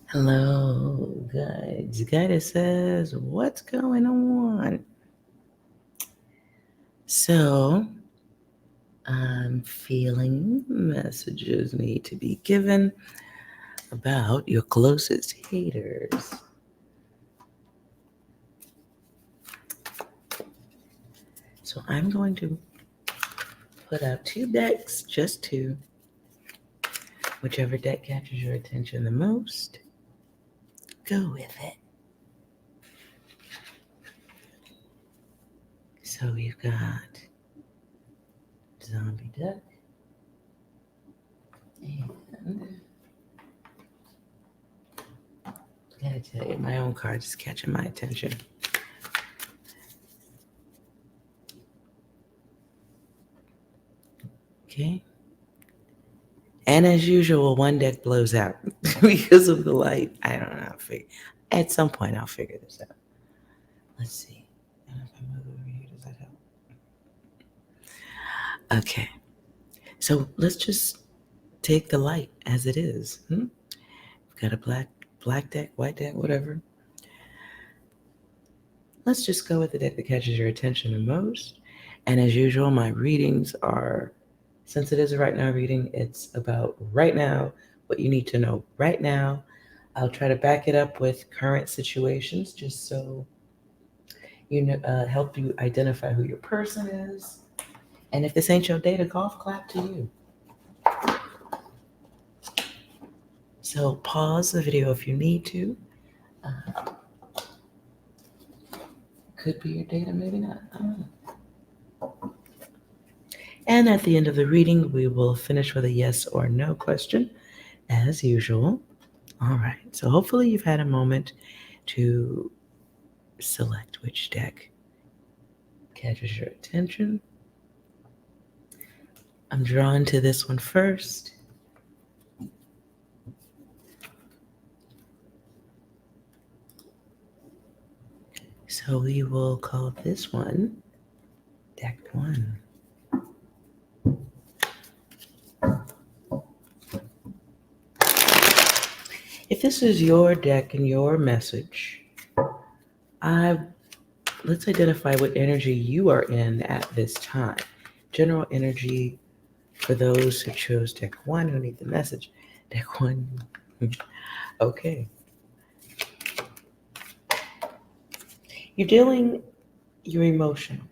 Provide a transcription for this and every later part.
Hello, guides. Guidance says, what's going on? So, I'm feeling messages need to be given about your closest haters. So, I'm going to put out two decks, just two. Whichever deck catches your attention the most, go with it. So, we've got Zombie Deck and I gotta tell you, my own card is catching my attention. Okay. And as usual, one deck blows out because of the light. I don't know. At some point, I'll figure this out. Let's see. And if I move over here, does that help? Okay. So let's just take the light as it is. We've got a black deck, white deck, whatever. Let's just go with the deck that catches your attention the most. And as usual, my readings are, since it is a right now reading, it's about right now, what you need to know right now. I'll try to back it up with current situations just so you know, help you identify who your person is. And if this ain't your day to golf clap to you. So pause the video if you need to. Could be your data, maybe not. I don't know. And at the end of the reading, we will finish with a yes or no question, as usual. All right. So hopefully you've had a moment to select which deck catches your attention. I'm drawn to this one first. So we will call this one deck one. If this is your deck and your message, let's identify what energy you are in at this time. General energy for those who chose deck one who need the message. Deck one. Okay. You're emotional.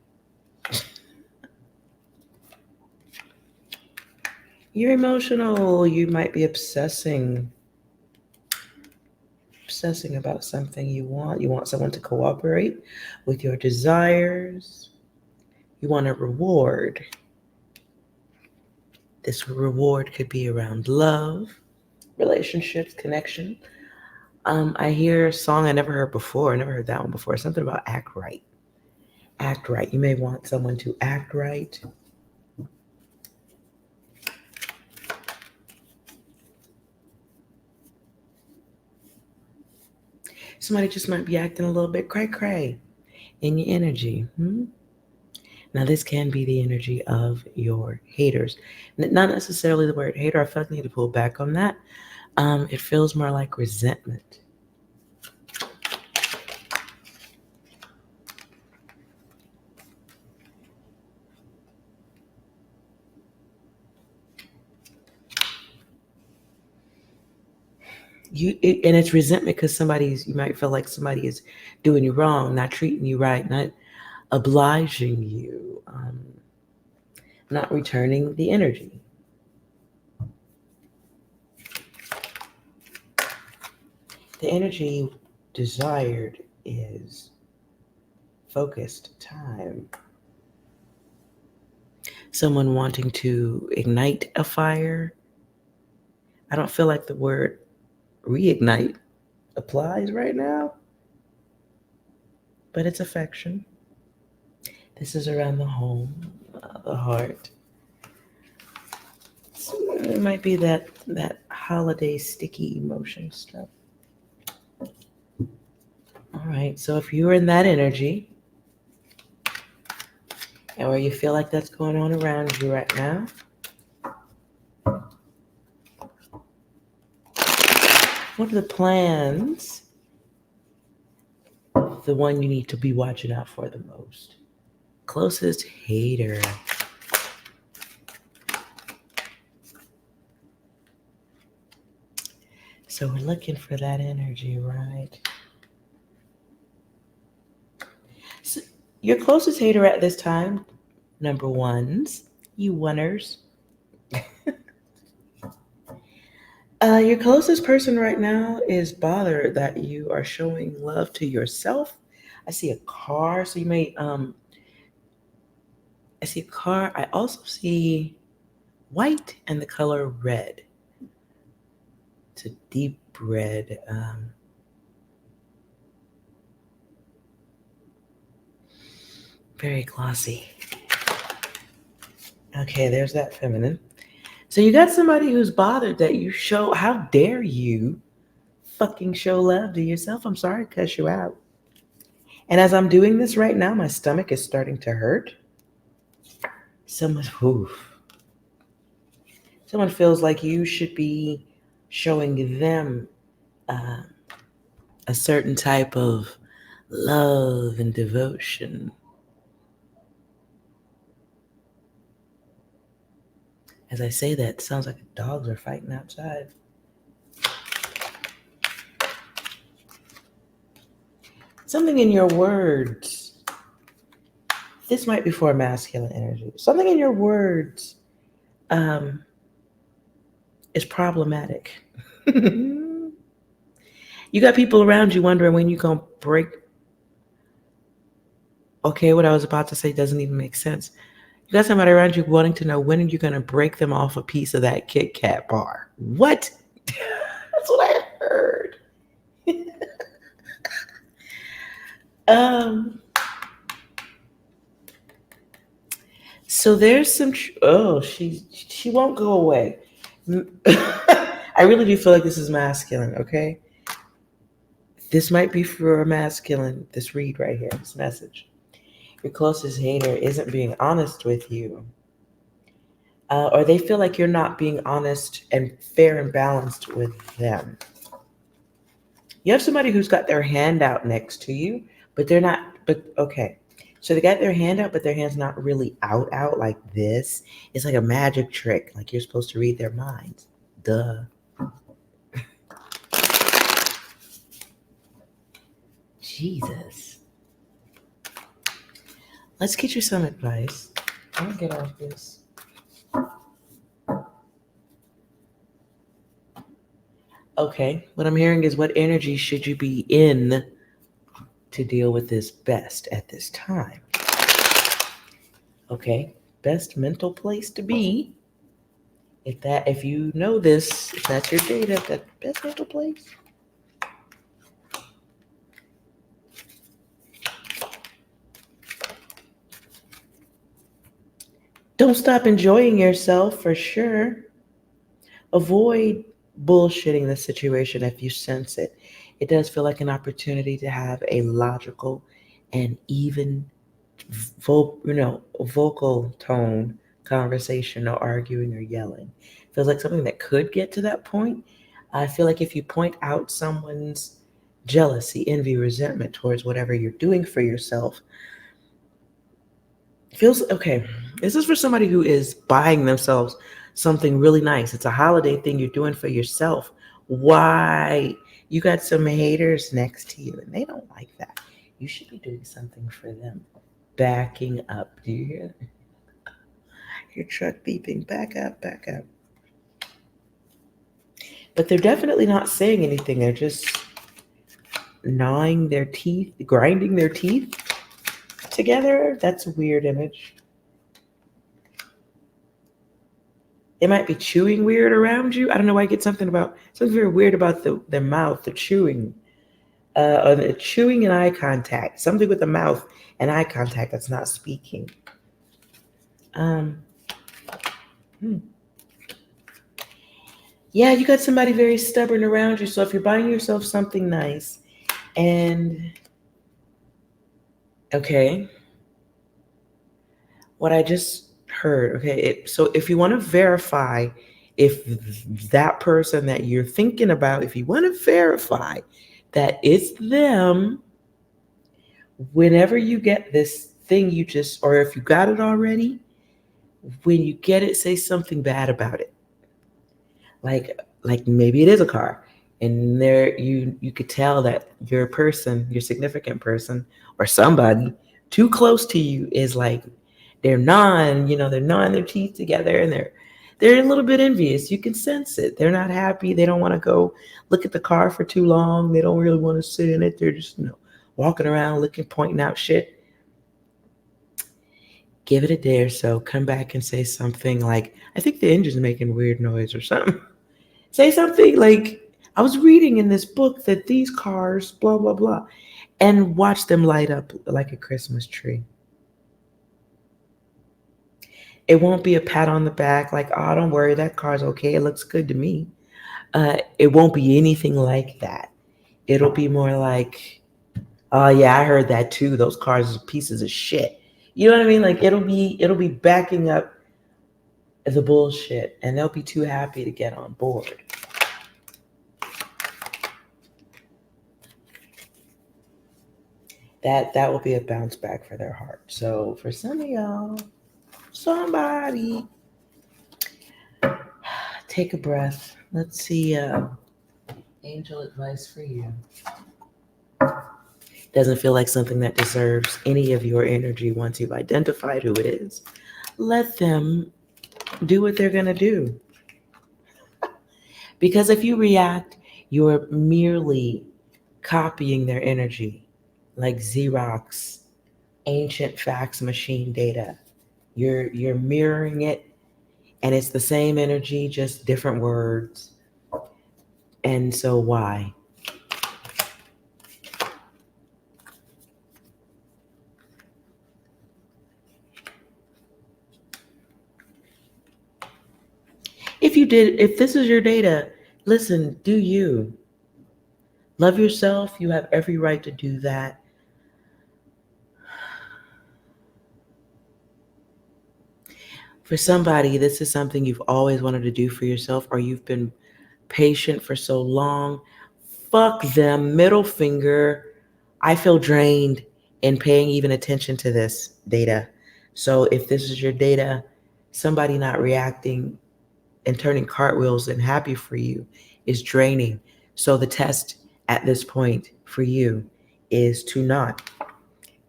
You're emotional. You might be obsessing about something you want. You want someone to cooperate with your desires. You want a reward. This reward could be around love, relationships, connection. I hear a song I never heard before. I never heard that one before. Something about act right. Act right. You may want someone to act right. Somebody just might be acting a little bit cray-cray in your energy. Now, this can be the energy of your haters. Not necessarily the word hater. I feel like I need to pull back on that. It feels more like resentment. And it's resentment because you might feel like somebody is doing you wrong, not treating you right, not obliging you, not returning the energy. The energy desired is focused time. Someone wanting to ignite a fire. I don't feel like the word reignite applies right now, but it's affection. This is around the home, the heart. So it might be that holiday sticky emotion stuff. All right, so if you're in that energy, or you feel like that's going on around you right now, What are the plans? The one you need to be watching out for the most. Closest hater. So we're looking for that energy, right? So your closest hater at this time, number ones, you oneers. Your closest person right now is bothered that you are showing love to yourself. I see a car, so you may I see a car. I also see white and the color red. It's a deep red. Very glossy. Okay, there's that feminine. So you got somebody who's bothered that you show. How dare you fucking show love to yourself? I'm sorry to cuss you out. And as I'm doing this right now, my stomach is starting to hurt. Someone, oof. Someone feels like you should be showing them uh, a certain type of love and devotion. As I say that, it sounds like dogs are fighting outside. Something in your words. This might be for masculine energy. Something in your words um, is problematic. You got people around you wondering when you're going to break. Okay, what I was about to say doesn't even make sense. You got somebody around you wanting to know when you're going to break them off a piece of that Kit Kat bar. What? That's what I heard. um, so there's some. Oh, she won't go away. I really do feel like this is masculine. Okay, this might be for a masculine. This read right here, this message. Your closest hater isn't being honest with you, or they feel like you're not being honest and fair and balanced with them. You have somebody who's got their hand out next to you, but they're not. But okay, so they got their hand out, but their hand's not really out like this. It's like a magic trick, like you're supposed to read their minds. Duh. Jesus. Let's get you some advice. I'll get off this. Okay, what I'm hearing is what energy should you be in to deal with this best at this time? Okay, best mental place to be. If you know this, if that's your data, that best mental place. Don't stop enjoying yourself for sure. Avoid bullshitting the situation if you sense it. It does feel like an opportunity to have a logical and even vocal tone conversation, no arguing or yelling. Feels like something that could get to that point. I feel like if you point out someone's jealousy, envy, resentment towards whatever you're doing for yourself, feels okay. This is for somebody who is buying themselves something really nice. It's a holiday thing you're doing for yourself. Why? You got some haters next to you and they don't like that. You should be doing something for them. Backing up. Do you hear your truck beeping? Back up, back up. But they're definitely not saying anything. They're just gnawing their teeth, grinding their teeth together. That's a weird image. They might be chewing weird around you. I don't know why I get something very weird about their mouth, the chewing, or the chewing and eye contact. Something with the mouth and eye contact that's not speaking. Um, hmm. Yeah, you got somebody very stubborn around you. So if you're buying yourself something nice, and okay, what I just heard. Okay, so if you want to verify If that person that you're thinking about, if you want to verify that it's them, whenever you get this thing you just, or if you got it already, when you get it, say something bad about it. Like maybe it is a car, and there you could tell that your person, your significant person, or somebody too close to you is like they're gnawing their teeth together, and they're a little bit envious. You can sense it. They're not happy. They don't want to go look at the car for too long. They don't really want to sit in it. They're just walking around looking, pointing out shit. Give it a day or so. Come back and say something like, I think the engine's making weird noise or something. Say something like, I was reading in this book that these cars, blah, blah, blah, and watch them light up like a Christmas tree. It won't be a pat on the back like, oh, don't worry, that car's okay. It looks good to me. It won't be anything like that. It'll be more like, oh yeah, I heard that too. Those cars are pieces of shit. You know what I mean? Like it'll be backing up the bullshit, and they'll be too happy to get on board. That will be a bounce back for their heart. So for some of y'all, somebody take a breath. Let's see angel advice for you. Doesn't feel like something that deserves any of your energy once you've identified who it is. Let them do what they're going to do. Because if you react, you're merely copying their energy, like Xerox, ancient fax machine data. You're mirroring it, and it's the same energy, just different words. And so why? If this is your data, listen, do you. Love yourself. You have every right to do that. For somebody, this is something you've always wanted to do for yourself, or you've been patient for so long. Fuck them, middle finger. I feel drained in paying even attention to this data. So if this is your data, somebody not reacting and turning cartwheels and happy for you is draining. So the test at this point for you is to not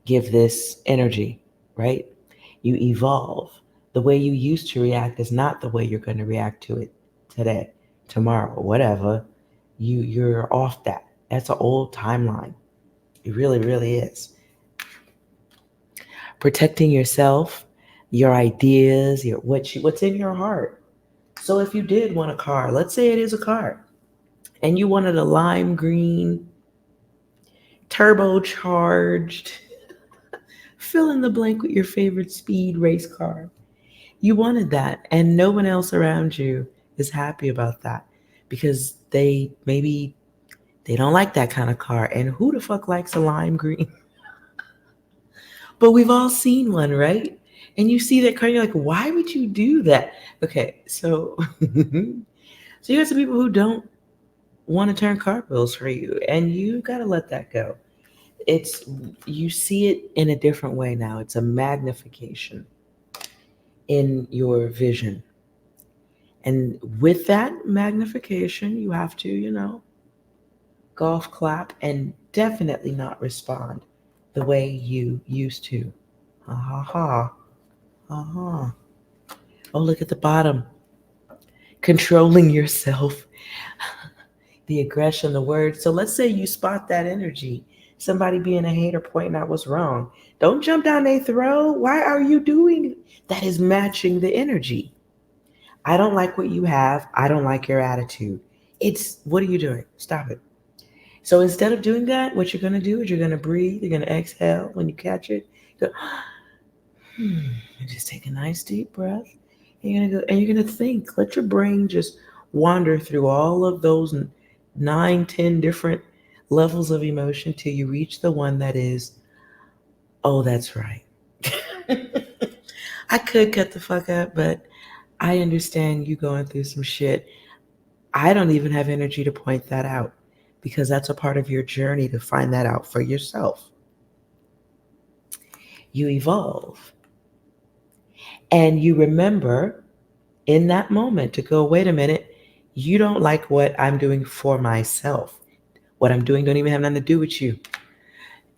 give this energy, right? You evolve. The way you used to react is not the way you're going to react to it today, tomorrow, whatever. You're off that. That's an old timeline. It really, really is. Protecting yourself, your ideas, what's in your heart. So if you did want a car, let's say it is a car, and you wanted a lime green, turbocharged, fill in the blank with your favorite speed race car. You wanted that, and no one else around you is happy about that because they don't like that kind of car. And who the fuck likes a lime green? But we've all seen one, right? And you see that car, you're like, why would you do that? Okay, so so you got some people who don't want to turn cartwheels for you, and you gotta let that go. It's You see it in a different way now. It's a magnification in your vision. And with that magnification, you have to, golf clap and definitely not respond the way you used to. Ha ha ha. Ha ha. Oh, look at the bottom. Controlling yourself. The aggression, the words. So let's say you spot that energy. Somebody being a hater pointing out what's wrong. Don't jump down their throat. Why are you doing that? Is matching the energy. I don't like what you have. I don't like your attitude. What are you doing? Stop it. So instead of doing that, what you're going to do is you're going to breathe. You're going to exhale when you catch it. Go, and just take a nice deep breath. And you're going to think. Let your brain just wander through all of those 9, 10 different levels of emotion till you reach the one that is, oh, that's right. I could cut the fuck up, but I understand you going through some shit. I don't even have energy to point that out because that's a part of your journey to find that out for yourself. You evolve and you remember in that moment to go, wait a minute, you don't like what I'm doing for myself. What I'm doing don't even have nothing to do with you.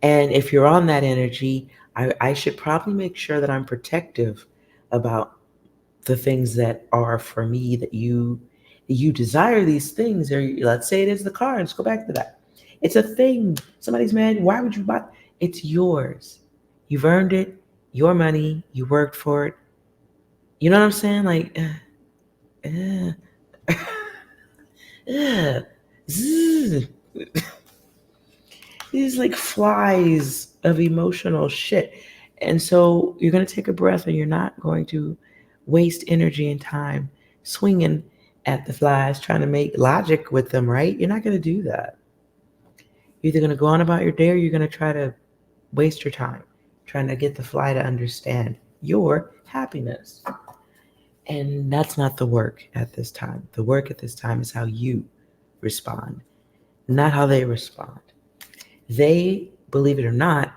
And if you're on that energy, I should probably make sure that I'm protective about the things that are for me that you desire these things. Or let's say it is the car. Let's go back to that. It's a thing. Somebody's mad. Why would you buy? It's yours. You've earned it. Your money. You worked for it. You know what I'm saying? Like, uh, uh, zzz. These like flies of emotional shit. And so you're going to take a breath and you're not going to waste energy and time swinging at the flies, trying to make logic with them, right? You're not going to do that. You're either going to go on about your day or you're going to try to waste your time trying to get the fly to understand your happiness. And that's not the work at this time. The work at this time is how you respond, not how they respond. They, believe it or not,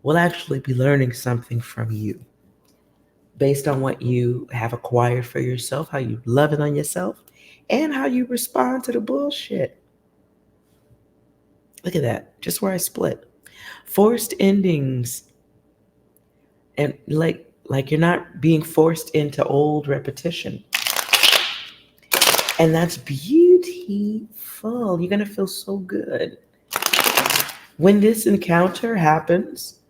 will actually be learning something from you based on what you have acquired for yourself, how you love it on yourself, and how you respond to the bullshit. Look at that, just where I split. Forced endings, and like you're not being forced into old repetition. And that's beautiful. You're gonna feel so good. When this encounter happens,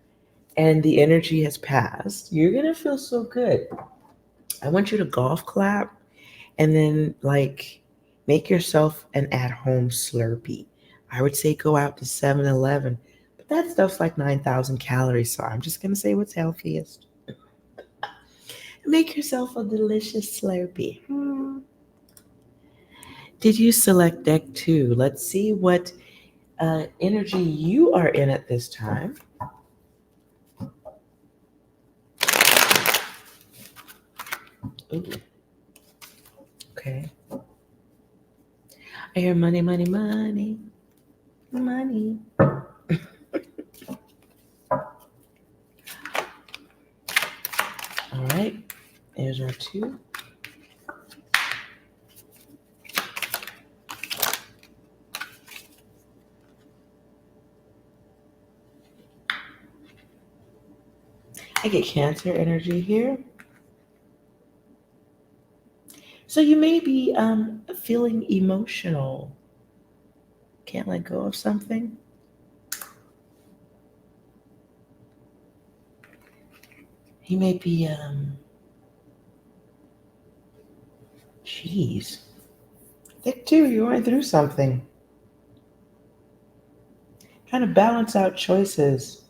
and the energy has passed, you're gonna feel so good. I want you to golf clap and then like make yourself an at-home Slurpee. I would say go out to 7-Eleven, but that stuff's like 9,000 calories, so I'm just gonna say what's healthiest. Make yourself a delicious Slurpee. Did you select deck 2? Let's see what energy you are in at this time. Ooh. Okay. I hear money, money, money, money. All right. There's our 2. I get Cancer energy here. So you may be feeling emotional. Can't let go of something. You may be, jeez. Thick too, you're going through something. Trying to balance out choices.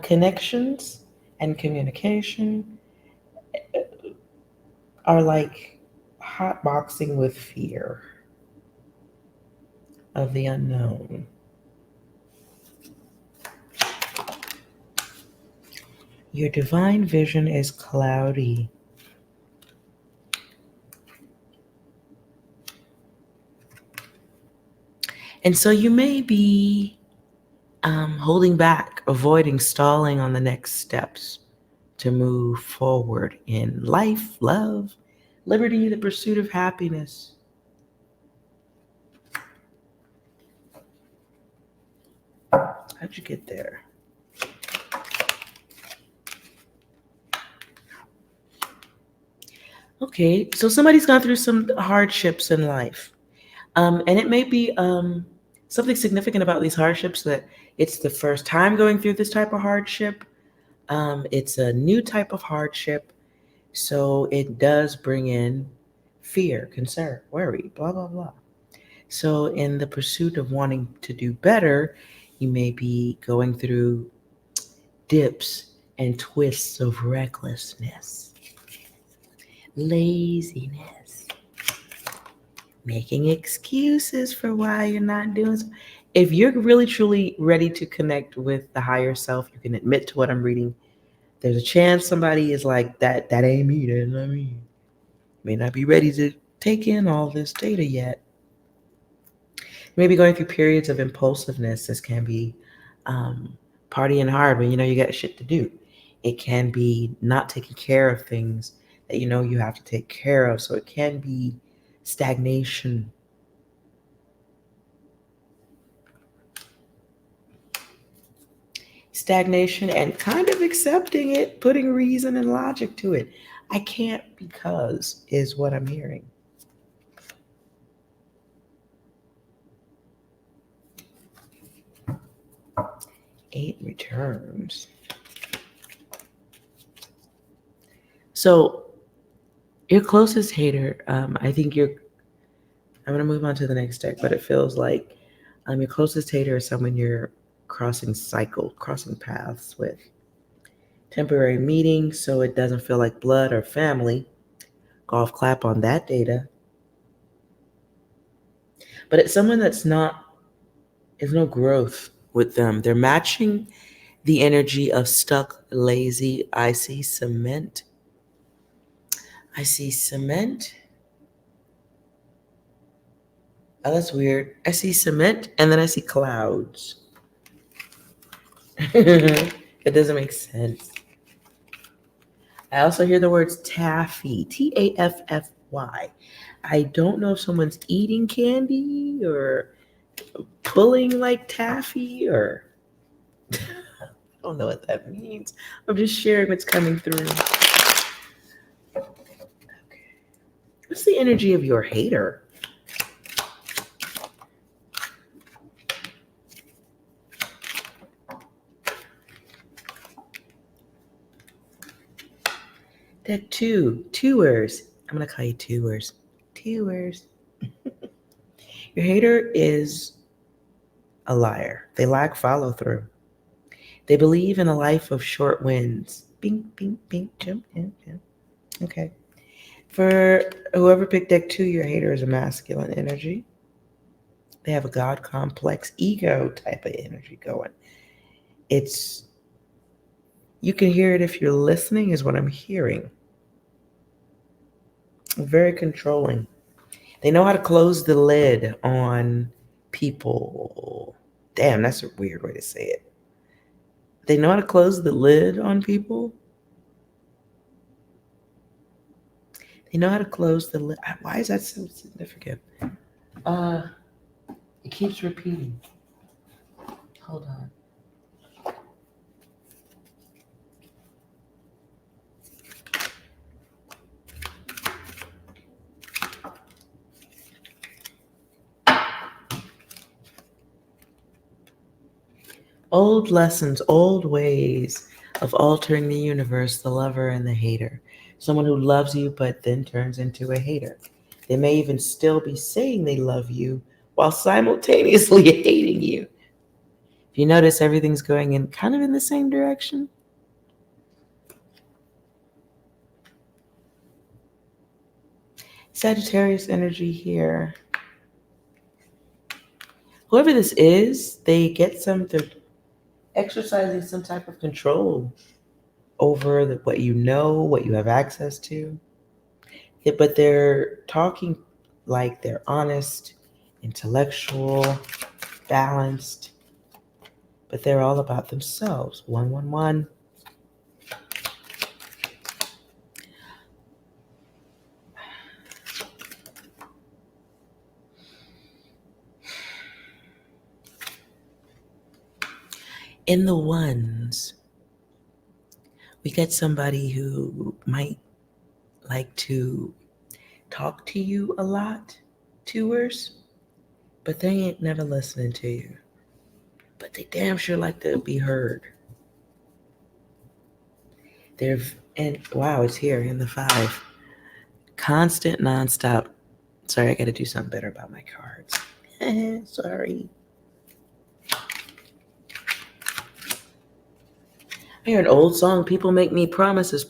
Connections and communication are like hot boxing with fear of the unknown. Your divine vision is cloudy. And so you may be holding back, avoiding, stalling on the next steps to move forward in life, love, liberty, the pursuit of happiness. How'd you get there? Okay, so somebody's gone through some hardships in life. And it may be something significant about these hardships that it's the first time going through this type of hardship. It's a new type of hardship. So it does bring in fear, concern, worry, blah, blah, blah. So in the pursuit of wanting to do better, you may be going through dips and twists of recklessness, laziness, making excuses for why you're not doing so. If you're really truly ready to connect with the higher self, you can admit to what I'm reading. There's a chance somebody is like, that ain't me, that's not me. May not be ready to take in all this data yet. Maybe going through periods of impulsiveness. This can be partying hard when you know you got shit to do. It can be not taking care of things that you know you have to take care of. So it can be stagnation. Stagnation and kind of accepting it, putting reason and logic to it. I can't because is what I'm hearing. 8 returns. So your closest hater, I think I'm going to move on to the next deck, but it feels like your closest hater is someone you're crossing paths with. Temporary meeting, so it doesn't feel like blood or family. Golf clap on that data. But it's someone there's no growth with them. They're matching the energy of stuck, lazy. I see cement. Oh, that's weird. I see cement and then I see clouds. It doesn't make sense. I also hear the words taffy, Taffy. I don't know if someone's eating candy or pulling like taffy or I don't know what that means. I'm just sharing what's coming through. Okay. What's the energy of your hater? Deck 2, tours. I'm going to call you tours. Tours. Your hater is a liar. They lack follow through. They believe in a life of short wins. Bing, bing, bing, jump, jump, jump. Okay. For whoever picked deck 2, your hater is a masculine energy. They have a God complex ego type of energy going. You can hear it if you're listening, is what I'm hearing. Very controlling. They know how to close the lid on people. Damn, that's a weird way to say it. They know how to close the lid on people. They know how to close the lid. Why is that so significant? It keeps repeating. Hold on. Old lessons, old ways of altering the universe, the lover and the hater. Someone who loves you but then turns into a hater. They may even still be saying they love you while simultaneously hating you. If you notice, everything's going in kind of in the same direction. Sagittarius energy here. Whoever this is, they're exercising some type of control over what you know, what you have access to. But they're talking like they're honest, intellectual, balanced, but they're all about themselves. 111. In the ones, we get somebody who might like to talk to you a lot, tours, but they ain't never listening to you. But they damn sure like to be heard. And wow, it's here in the 5. Constant, nonstop. Sorry, I got to do something better about my cards. Sorry. I hear an old song. People make me promises.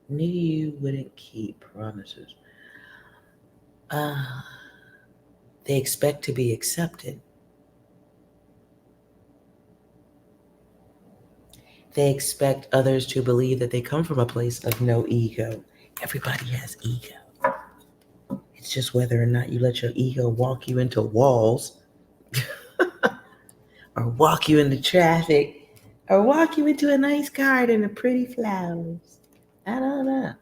Knew you wouldn't keep promises. They expect to be accepted. They expect others to believe that they come from a place of no ego. Everybody has ego. It's just whether or not you let your ego walk you into walls or walk you into traffic or walk you into a nice garden of pretty flowers. I don't know.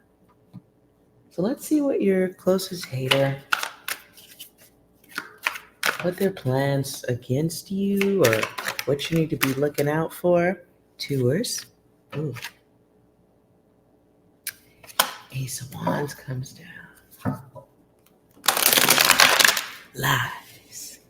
So let's see what your closest hater, what their plans against you or what you need to be looking out for. Tours. Ooh. Ace of Wands comes down. Lies.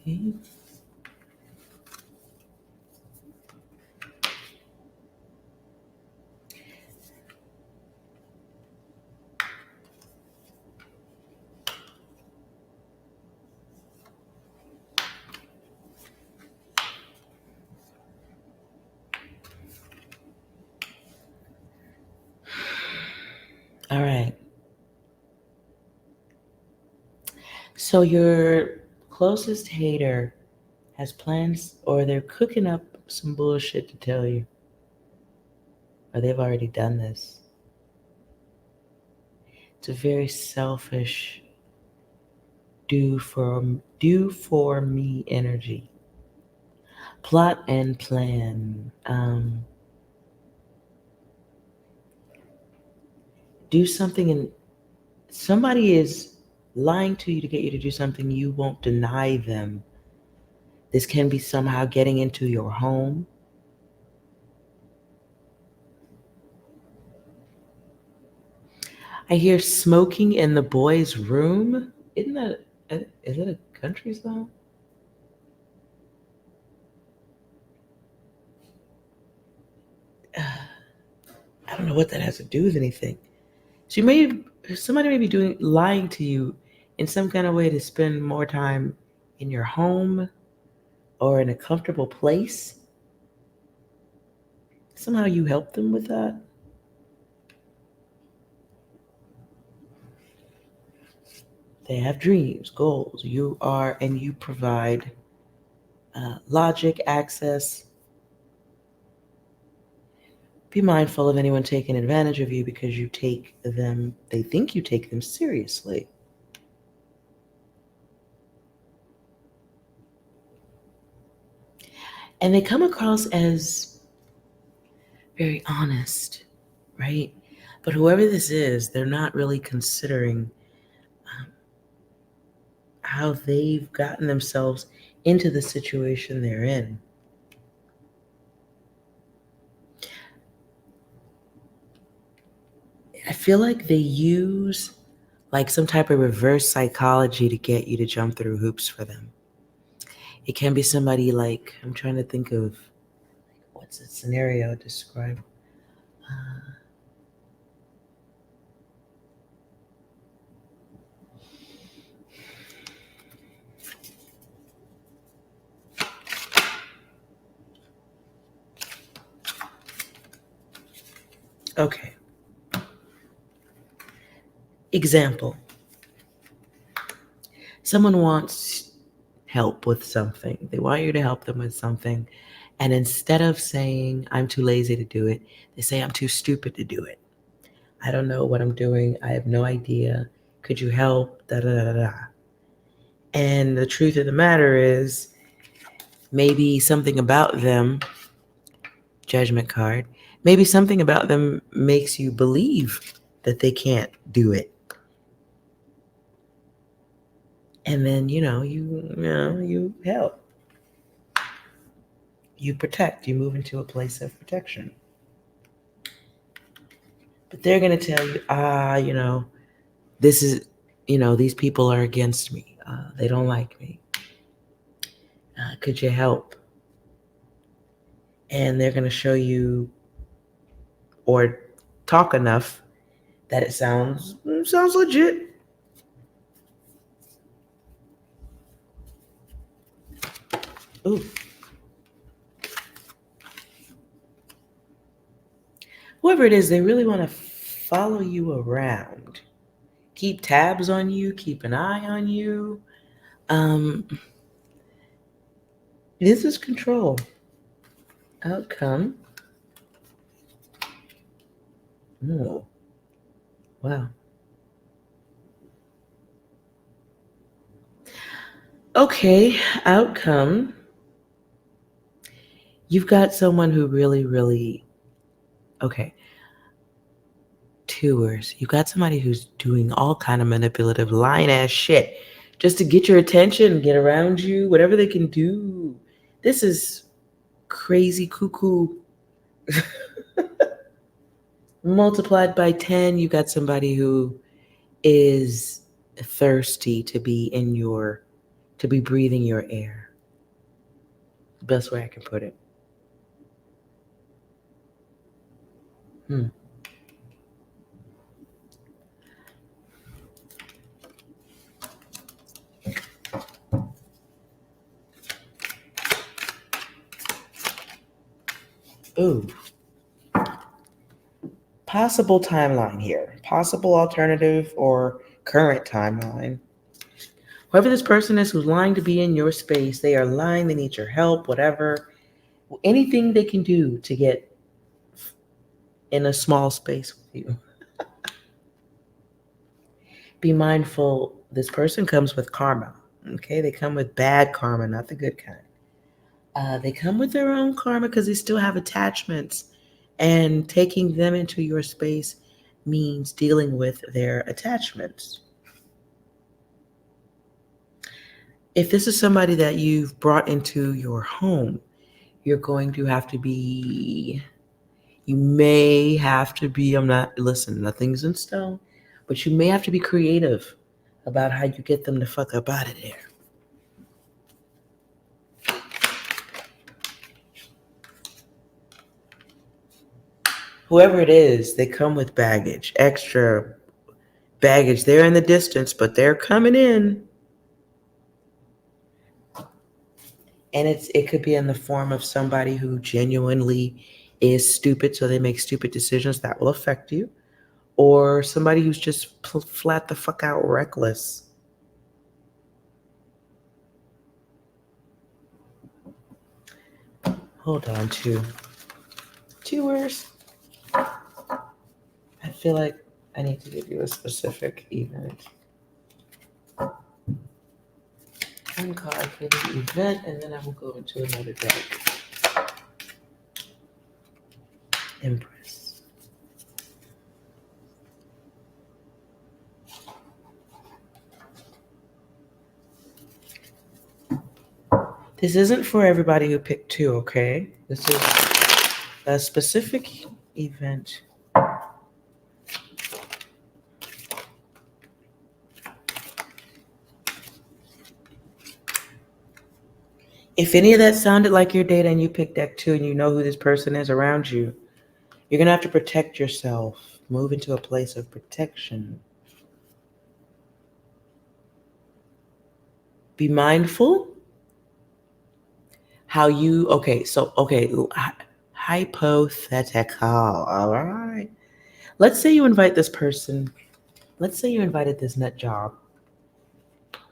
Okay. All right. So your closest hater has plans or they're cooking up some bullshit to tell you. Or they've already done this. It's a very selfish do for me energy. Plot and plan. Do something and somebody is lying to you to get you to do something, you won't deny them. This can be somehow getting into your home. I hear smoking in the boys' room. Isn't that, is it a country song? I don't know what that has to do with anything. So somebody may be lying to you in some kind of way to spend more time in your home or in a comfortable place. Somehow you help them with that. They have dreams, goals. You provide logic, access. Be mindful of anyone taking advantage of you because they think you take them seriously. And they come across as very honest, right? But whoever this is, they're not really considering how they've gotten themselves into the situation they're in. I feel like they use like some type of reverse psychology to get you to jump through hoops for them. It can be somebody like, I'm trying to think of what's the scenario describe. Okay. Example. Someone wants help with something. They want you to help them with something. And instead of saying, I'm too lazy to do it, they say, I'm too stupid to do it. I don't know what I'm doing. I have no idea. Could you help? Da da da da. And the truth of the matter is, maybe something about them, judgment card, maybe something about them makes you believe that they can't do it. And then, you help. You protect. You move into a place of protection. But they're going to tell you, this is, these people are against me. They don't like me. Could you help? And they're going to show you or talk enough that it sounds legit. Ooh. whoever it is, they really want to follow you around, keep tabs on you, keep an eye on you. Um, this is control. Outcome. Oh, wow. Okay, outcome. You've got someone who really, okay, tours. You've got somebody who's doing all kind of manipulative, lying ass shit just to get your attention, get around you, whatever they can do. This is crazy cuckoo. Multiplied by 10, you got somebody who is thirsty to be to be breathing your air. Best way I can put it. Ooh. Possible timeline here. Possible alternative or current timeline. Whoever this person is who's lying to be in your space, they are lying, they need your help, whatever. Anything they can do to get in a small space with you. Be mindful, this person comes with karma. Okay, they come with bad karma, not the good kind. They come with their own karma because they still have attachments, and taking them into your space means dealing with their attachments. If this is somebody that you've brought into your home, you're going to have to be, you may have to be, listen, nothing's in stone, but you may have to be creative about how you get them to fuck up out of there. Whoever it is, they come with baggage, extra baggage. They're in the distance, but they're coming in. And it could be in the form of somebody who genuinely is stupid, so they make stupid decisions that will affect you, or somebody who's just flat the fuck out reckless. Hold on, two words. I feel like I need to give you a specific event. One card for the event, and then I will go into another deck. Empress. This isn't for everybody who picked two, okay? This is a specific event. If any of that sounded like your data and you picked deck two and you know who this person is around you, you're going to have to protect yourself. Move into a place of protection. Be mindful how you, hypothetical, all right? Let's say you invite this person, let's say you invited this nut job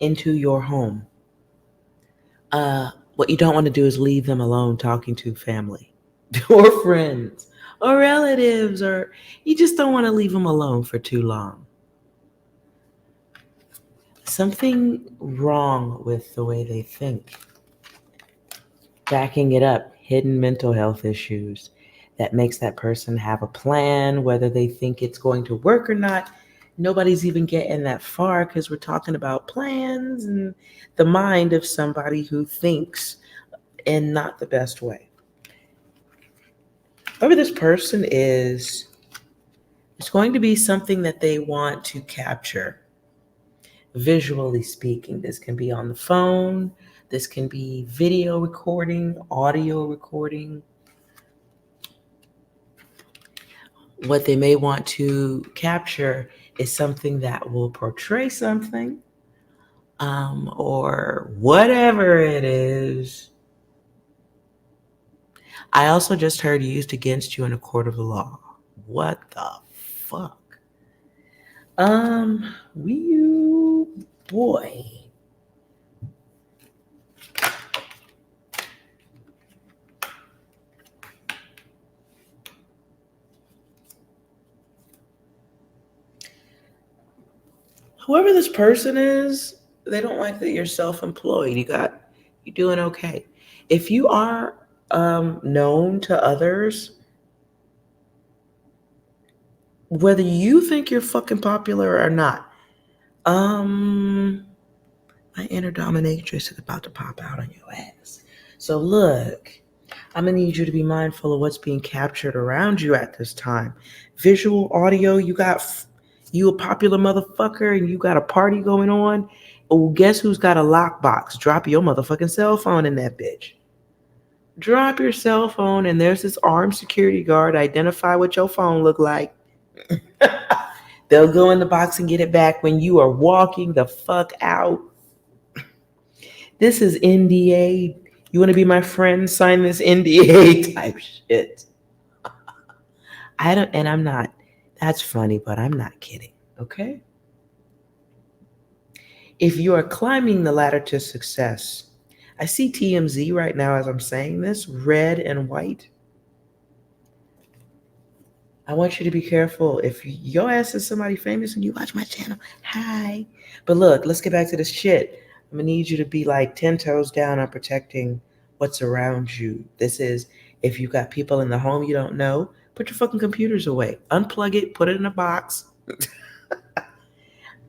into your home. What you don't want to do is leave them alone talking to family or friends or relatives, or you just don't want to leave them alone for too long. Something wrong with the way they think. Backing it up, hidden mental health issues that makes that person have a plan, whether they think it's going to work or not. Nobody's even getting that far because we're talking about plans and the mind of somebody who thinks in not the best way. Whoever this person is, it's going to be something that they want to capture. Visually speaking, this can be on the phone, this can be video recording, audio recording. What they may want to capture is something that will portray something, or whatever it is. I also just heard used against you in a court of law. What the fuck? Boy. Whoever this person is, they don't like that you're self-employed. You're doing okay. If you are known to others, whether you think you're fucking popular or not, my inner dominatrix is about to pop out on your ass. So look, I'm gonna need you to be mindful of what's being captured around you at this time. Visual, audio, you a popular motherfucker and you got a party going on. Oh, guess who's got a lockbox? Drop your motherfucking cell phone in that bitch. Drop your cell phone and there's this armed security guard. Identify what your phone look like. They'll go in the box and get it back when you are walking the fuck out. This is NDA. You want to be my friend? Sign this NDA type shit. I'm not, that's funny, but I'm not kidding, okay? If you are climbing the ladder to success, I see TMZ right now as I'm saying this, red and white. I want you to be careful. If your ass is somebody famous and you watch my channel, hi. But look, let's get back to this shit. I'm gonna need you to be like 10 toes down on protecting what's around you. This is, if you've got people in the home you don't know, put your fucking computers away. Unplug it, put it in a box.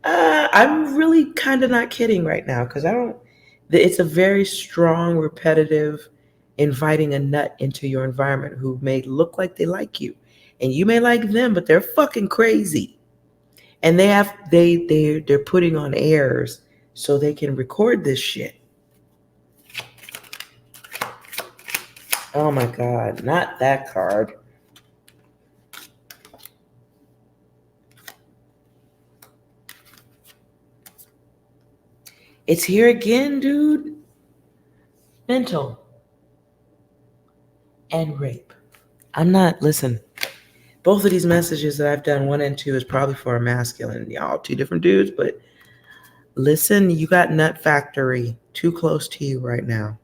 I'm really kind of not kidding right now because it's a very strong, repetitive, inviting a nut into your environment who may look like they like you. And you may like them, but they're fucking crazy. And they're putting on airs so they can record this shit. Oh my God, not that card. It's here again, dude. Mental and rape. Listen, both of these messages that I've done 1 and 2 is probably for a masculine. Y'all 2 different dudes, but listen, you got Nut Factory too close to you right now.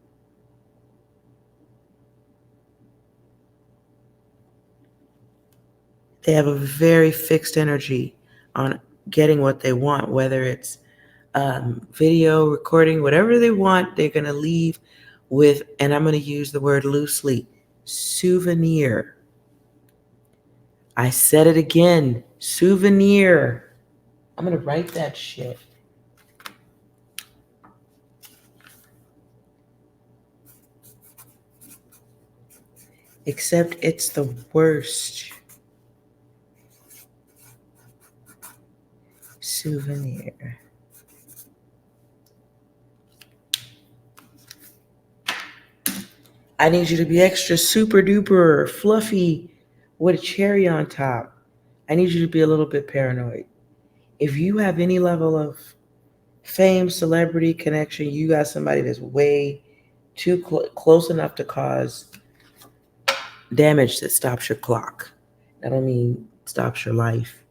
They have a very fixed energy on getting what they want, whether it's video, recording, whatever they want, they're going to leave with, and I'm going to use the word loosely, souvenir. I said it again, souvenir. I'm going to write that shit. Except it's the worst. Souvenir. I need you to be extra super duper fluffy with a cherry on top. I need you to be a little bit paranoid. If you have any level of fame, celebrity, connection, you got somebody that's way too close enough to cause damage that stops your clock. I don't mean stops your life,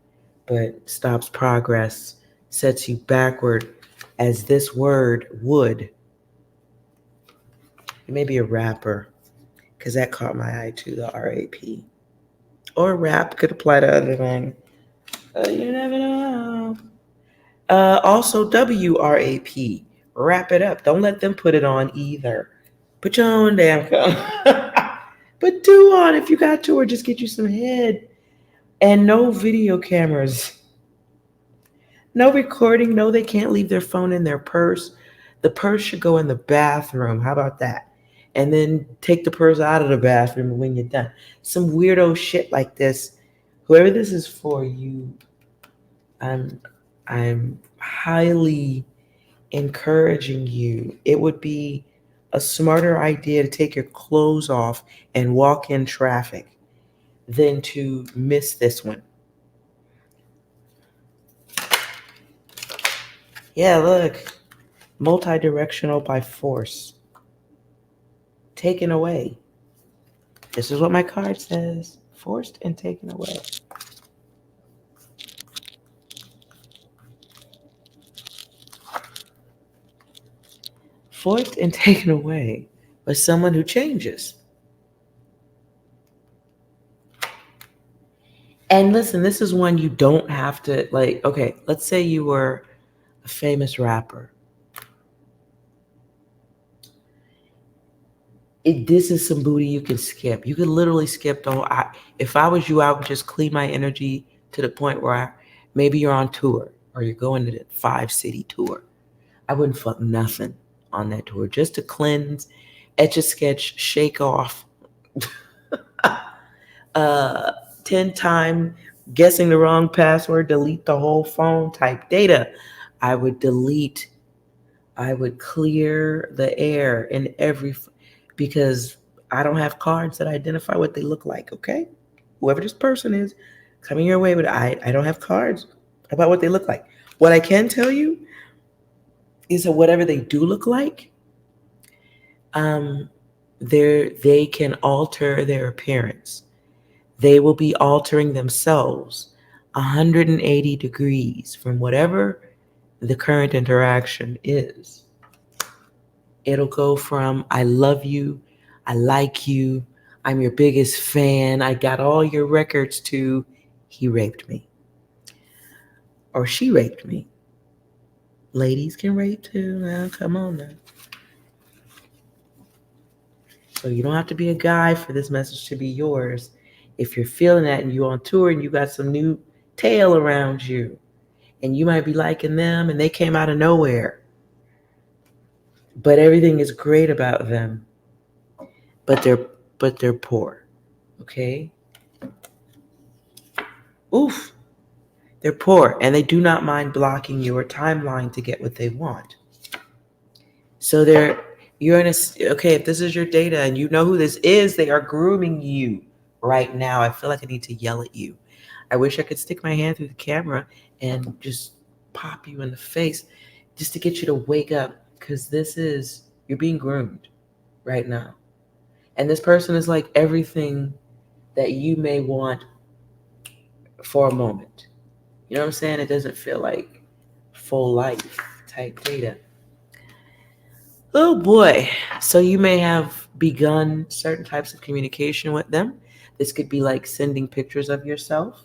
but stops progress, sets you backward, as this word would. It may be a rapper, because that caught my eye too, the R-A-P. Or rap could apply to other things. You never know. Also, W-R-A-P. Wrap it up. Don't let them put it on either. Put your own damn color. Put 2 on if you got to, or just get you some head. And no video cameras. No recording. No, they can't leave their phone in their purse. The purse should go in the bathroom. How about that? And then take the purse out of the bathroom when you're done. Some weirdo shit like this. Whoever this is for, I'm highly encouraging you. It would be a smarter idea to take your clothes off and walk in traffic than to miss this one. Yeah, look. Multi-directional by force. Taken away. This is what my card says. Forced and taken away. Fourth and taken away was someone who changes. And listen, this is one you don't have to, like, okay, let's say you were a famous rapper. This is some booty you can skip. You could literally skip the whole. If I was you, I would just clean my energy to the point where maybe you're on tour or you're going to the 5-city tour. I wouldn't fuck nothing on that tour just to cleanse, etch a sketch, shake off, 10 time guessing the wrong password, delete the whole phone type data. I would delete, I would clear the air in because I don't have cards that identify what they look like, okay? Whoever this person is coming your way, but I don't have cards about what they look like. What I can tell you is that whatever they do look like, they can alter their appearance. They will be altering themselves 180 degrees from whatever the current interaction is. It'll go from I love you, I like you, I'm your biggest fan, I got all your records, to he raped me or she raped me. Ladies can rape too. Now, come on now. So you don't have to be a guy for this message to be yours. If you're feeling that and you're on tour and you got some new tail around you and you might be liking them and they came out of nowhere, but everything is great about them, but they're poor. Okay? Oof. They're poor and they do not mind blocking your timeline to get what they want. So you're in a, okay, if this is your data and you know who this is, they are grooming you right now. I feel like I need to yell at you. I wish I could stick my hand through the camera and just pop you in the face just to get you to wake up, because you're being groomed right now. And this person is like everything that you may want for a moment. You know what I'm saying? It doesn't feel like full life type data. Oh boy. So you may have begun certain types of communication with them. This could be like sending pictures of yourself,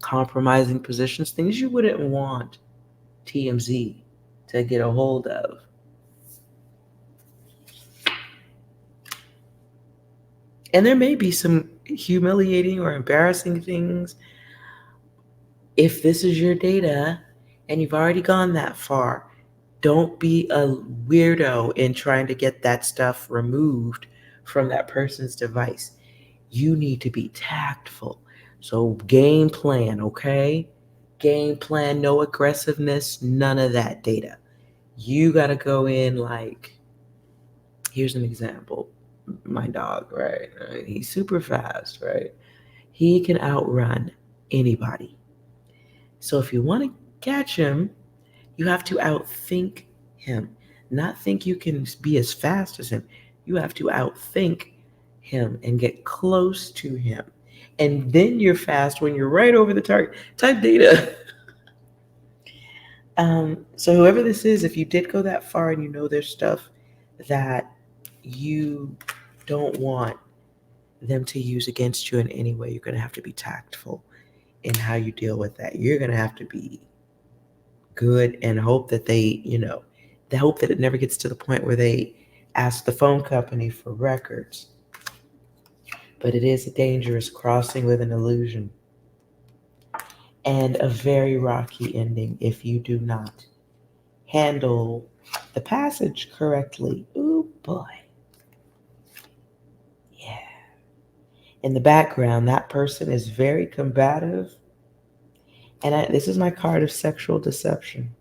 compromising positions, things you wouldn't want TMZ to get a hold of. And there may be some humiliating or embarrassing things. If this is your data and you've already gone that far, don't be a weirdo in trying to get that stuff removed from that person's device. You need to be tactful. So game plan, okay? Game plan, no aggressiveness, none of that data. You got to go in like, here's an example. My dog, right? He's super fast, right? He can outrun anybody. So if you want to catch him, you have to outthink him. Not think you can be as fast as him. You have to outthink him and get close to him. And then you're fast when you're right over the target. Type data. So whoever this is, if you did go that far and you know there's stuff that you don't want them to use against you in any way, you're going to have to be tactful in how you deal with that. You're going to have to be good and hope that they hope that it never gets to the point where they ask the phone company for records. But it is a dangerous crossing with an illusion and a very rocky ending if you do not handle the passage correctly. Ooh, boy. Yeah. In the background, that person is very combative. And this is my card of sexual deception,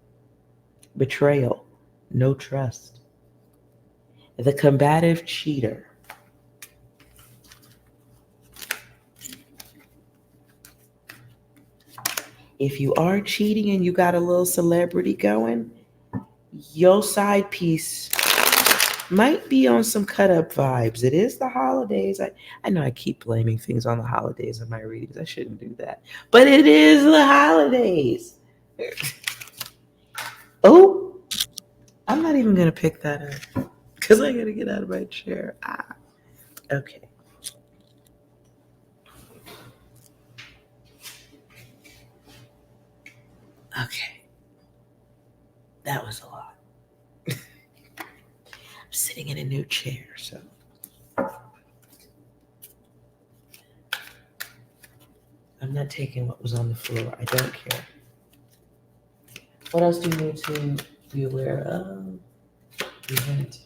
betrayal, no trust. The combative cheater. If you are cheating and you got a little celebrity going, your side piece might be on some cut up vibes. It is the holidays. I know I keep blaming things on the holidays in my readings. I shouldn't do that. But it is the holidays. Oh, I'm not even going to pick that up because I got to get out of my chair. Okay. Okay. That was a lot. I'm sitting in a new chair, so. I'm not taking what was on the floor. I don't care. What else do you need to be aware of? Event.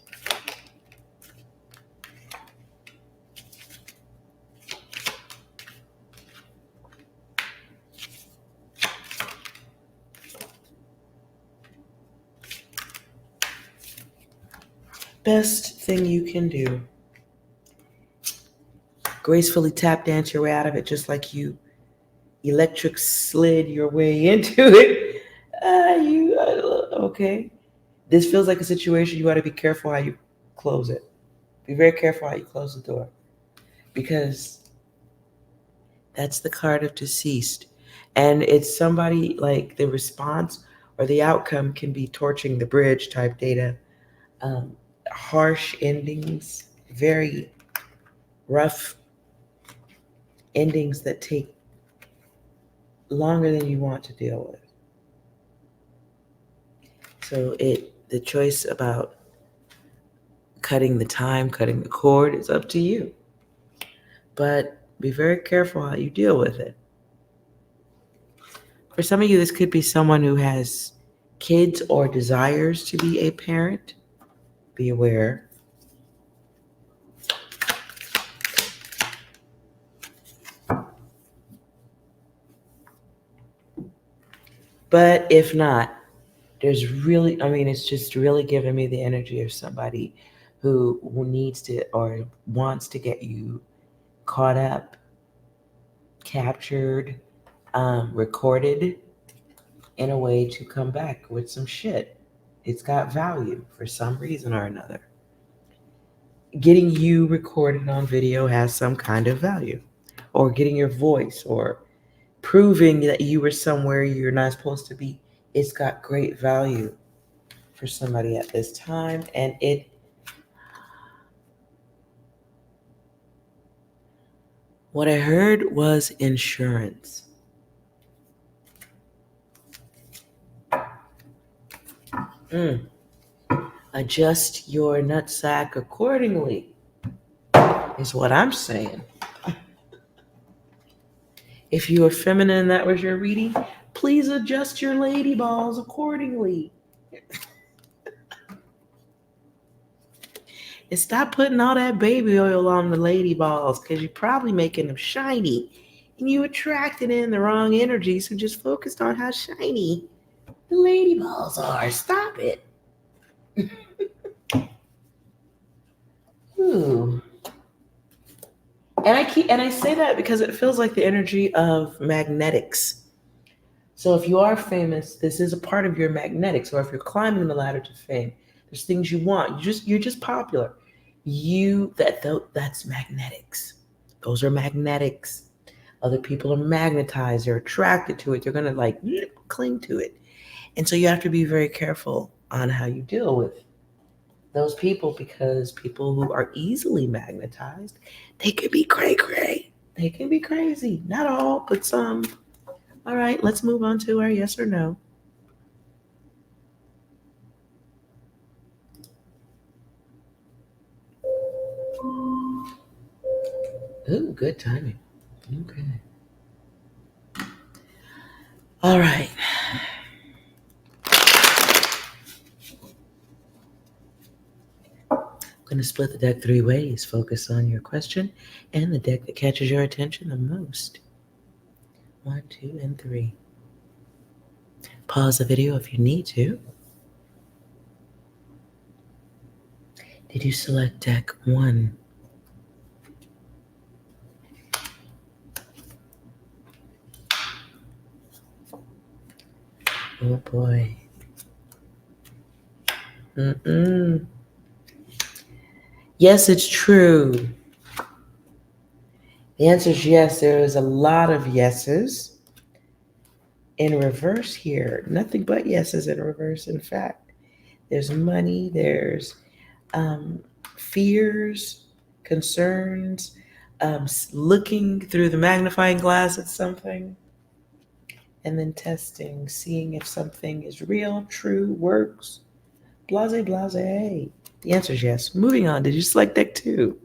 Best thing you can do. Gracefully tap dance your way out of it, just like you electric slid your way into it. Okay. This feels like a situation you got to be careful how you close it. Be very careful how you close the door, because that's the card of deceased. And it's somebody like the response or the outcome can be torching the bridge type data, harsh endings, very rough endings that take longer than you want to deal with. So the choice about cutting the time, cutting the cord is up to you. But be very careful how you deal with it. For some of you, this could be someone who has kids or desires to be a parent. Be aware. But if not, it's just really giving me the energy of somebody who needs to or wants to get you caught up, captured, recorded in a way to come back with some shit. It's got value for some reason or another. Getting you recorded on video has some kind of value, or getting your voice, or proving that you were somewhere you're not supposed to be. It's got great value for somebody at this time, and what I heard was insurance. Adjust your nutsack accordingly is what I'm saying. If you are feminine and that was your reading, please adjust your lady balls accordingly. And stop putting all that baby oil on the lady balls, because you're probably making them shiny. And you attracted in the wrong energy, so just focused on how shiny the lady balls are. Stop it. Ooh. And I say that because it feels like the energy of magnetics. So if you are famous, this is a part of your magnetics. Or if you're climbing the ladder to fame, there's things you want. You're just popular. That's magnetics. Those are magnetics. Other people are magnetized. They're attracted to it. They're gonna like cling to it. And so you have to be very careful on how you deal with those people, because people who are easily magnetized, they could be cray-cray. They can be crazy. Not all, but some. All right, let's move on to our yes or no. Ooh, good timing. Okay. All right. I'm going to split the deck 3 ways. Focus on your question and the deck that catches your attention the most. 1, 2, and 3. Pause the video if you need to. Did you select deck 1? Oh boy. Yes, it's true. The answer is yes. There is a lot of yeses in reverse here. Nothing but yeses in reverse, in fact. There's money, there's fears, concerns, looking through the magnifying glass at something, and then testing, seeing if something is real, true, works. Blase, blase. The answer is yes. Moving on. Did you select deck 2?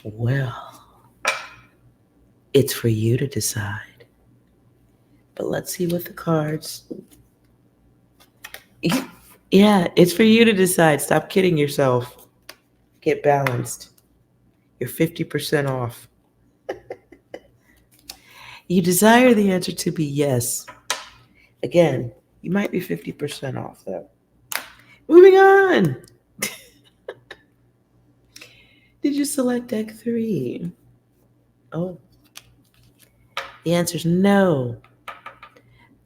Well, it's for you to decide. But let's see what the cards. Yeah, it's for you to decide. Stop kidding yourself. Get balanced. You're 50% off. You desire the answer to be yes. Again, you might be 50% off though. Moving on. Did you select deck 3? Oh, the answer is no.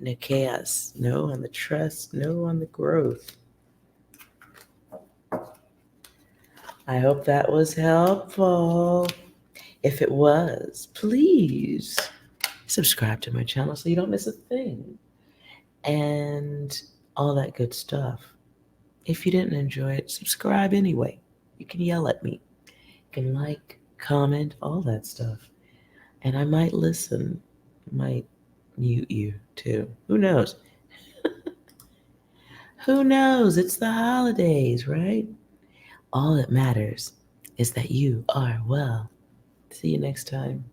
No chaos. No on the trust. No on the growth. I hope that was helpful. If it was, please subscribe to my channel so you don't miss a thing. And all that good stuff. If you didn't enjoy it, subscribe anyway. You can yell at me. You can like, comment, all that stuff. And I might listen. Might mute you too. Who knows? Who knows? It's the holidays, right? All that matters is that you are well. See you next time.